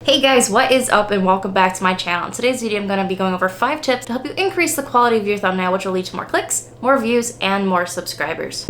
Hey guys, what is up and welcome back to my channel. In today's video, I'm going to be going over 5 tips to help you increase the quality of your thumbnail, which will lead to more clicks, more views, and more subscribers.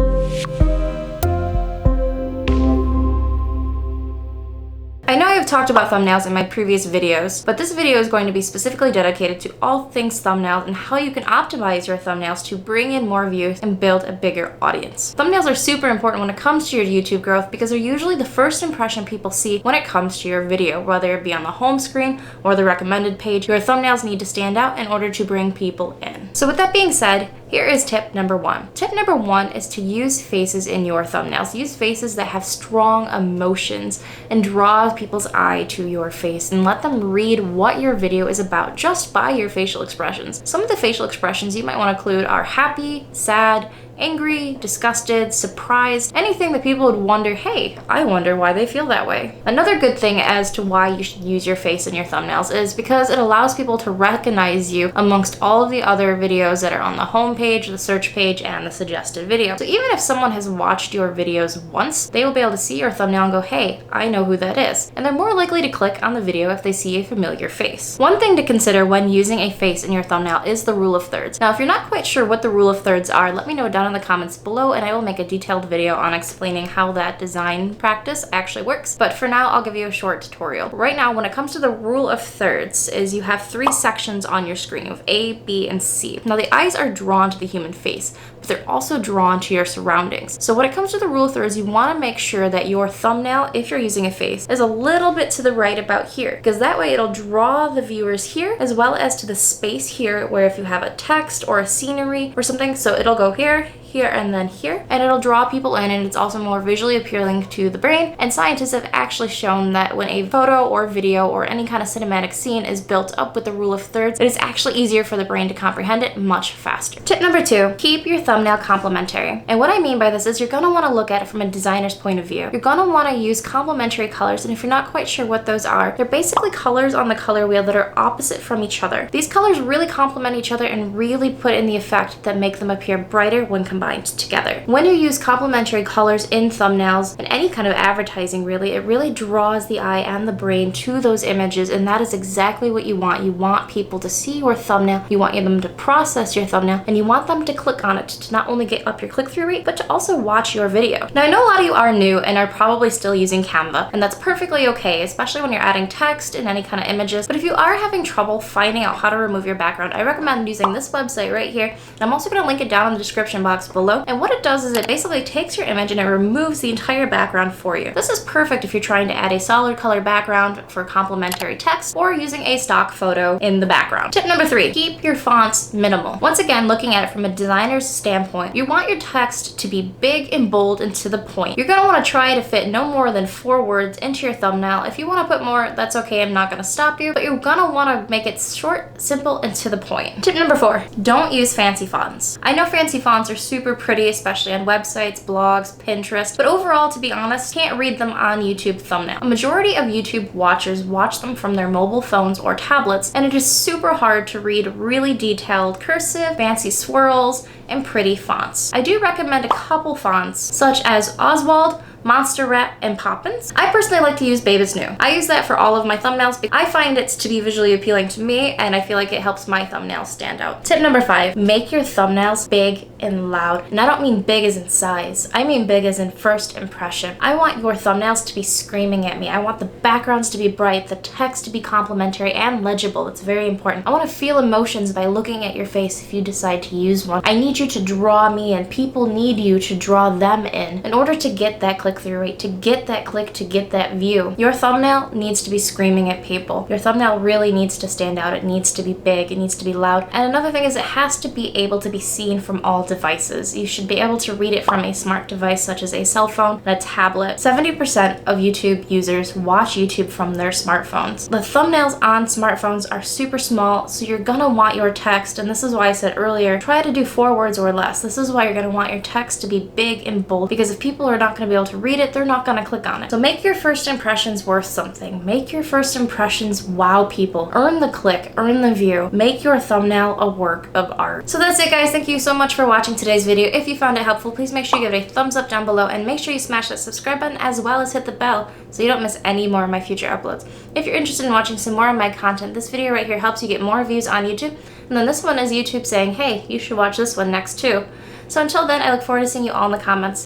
I know I've talked about thumbnails in my previous videos, but this video is going to be specifically dedicated to all things thumbnails and how you can optimize your thumbnails to bring in more views and build a bigger audience. Thumbnails are super important when it comes to your YouTube growth because they're usually the first impression people see when it comes to your video, whether it be on the home screen or the recommended page. Your thumbnails need to stand out in order to bring people in. So with that being said, here is tip number 1. Tip number 1 is to use faces in your thumbnails. Use faces that have strong emotions and draw people's eye to your face and let them read what your video is about just by your facial expressions. Some of the facial expressions you might want to include are happy, sad, angry, disgusted, surprised, anything that people would wonder, hey, I wonder why they feel that way. Another good thing as to why you should use your face in your thumbnails is because it allows people to recognize you amongst all of the other videos that are on the home page, the search page, and the suggested video. So even if someone has watched your videos once, they will be able to see your thumbnail and go, hey, I know who that is. And they're more likely to click on the video if they see a familiar face. One thing to consider when using a face in your thumbnail is the rule of thirds. Now, if you're not quite sure what the rule of thirds are, let me know down in the comments below and I will make a detailed video on explaining how that design practice actually works. But for now, I'll give you a short tutorial. Right now, when it comes to the rule of thirds, is you have 3 sections on your screen of A, B, and C. Now the eyes are drawn to the human face, but they're also drawn to your surroundings. So when it comes to the rule of thirds, you want to make sure that your thumbnail, if you're using a face, is a little bit to the right about here, because that way it'll draw the viewers here as well as to the space here where if you have a text or a scenery or something, so it'll go here, here, and then here, and it'll draw people in, and it's also more visually appealing to the brain. And scientists have actually shown that when a photo or video or any kind of cinematic scene is built up with the rule of thirds, it is actually easier for the brain to comprehend it much faster. Tip number 2, keep your thumbnail complementary. And what I mean by this is you're gonna wanna look at it from a designer's point of view. You're gonna wanna use complementary colors, and if you're not quite sure what those are, they're basically colors on the color wheel that are opposite from each other. These colors really complement each other and really put in the effect that make them appear brighter when combined together. When you use complementary colors in thumbnails and any kind of advertising really, it really draws the eye and the brain to those images, and that is exactly what you want. You want people to see your thumbnail, you want them to process your thumbnail, and you want them to click on it to not only get up your click-through rate, but to also watch your video. Now I know a lot of you are new and are probably still using Canva, and that's perfectly okay, especially when you're adding text and any kind of images. But if you are having trouble finding out how to remove your background, I recommend using this website right here. And I'm also going to link it down in the description box below. And what it does is it basically takes your image and it removes the entire background for you. This is perfect if you're trying to add a solid color background for complementary text or using a stock photo in the background. Tip number 3, keep your fonts minimal. Once again, looking at it from a designer's standpoint, you want your text to be big and bold and to the point. You're going to want to try to fit no more than 4 words into your thumbnail. If you want to put more, that's okay, I'm not going to stop you, but you're going to want to make it short, simple, and to the point. Tip number 4, don't use fancy fonts. I know fancy fonts are super pretty, especially on websites, blogs, Pinterest, but overall, to be honest, can't read them on YouTube thumbnail. A majority of YouTube watchers watch them from their mobile phones or tablets, and it is super hard to read really detailed cursive, fancy swirls, and pretty fonts. I do recommend a couple fonts, such as Oswald, Monster Rat, and Poppins. I personally like to use Babe is New. I use that for all of my thumbnails because I find it to be visually appealing to me, and I feel like it helps my thumbnails stand out. Tip number 5, make your thumbnails big and loud. And I don't mean big as in size. I mean big as in first impression. I want your thumbnails to be screaming at me. I want the backgrounds to be bright, the text to be complimentary and legible. It's very important. I want to feel emotions by looking at your face if you decide to use one. I need you to draw me in. People need you to draw them in order to get that click-through rate, to get that click, to get that view. Your thumbnail needs to be screaming at people. Your thumbnail really needs to stand out. It needs to be big. It needs to be loud. And another thing is it has to be able to be seen from all devices. You should be able to read it from a smart device such as a cell phone and a tablet. 70% of YouTube users watch YouTube from their smartphones. The thumbnails on smartphones are super small, so you're gonna want your text, and this is why I said earlier, try to do 4 words or less. This is why you're gonna want your text to be big and bold, because if people are not gonna be able to to read it, they're not gonna click on it. So make your first impressions worth something. Make your first impressions wow people. Earn the click, earn the view. Make your thumbnail a work of art. So that's it, guys. Thank you so much for watching today's video. If you found it helpful, please make sure you give it a thumbs up down below and make sure you smash that subscribe button as well as hit the bell so you don't miss any more of my future uploads. If you're interested in watching some more of my content, this video right here helps you get more views on YouTube. And then this one is YouTube saying, hey, you should watch this one next too. So until then, I look forward to seeing you all in the comments.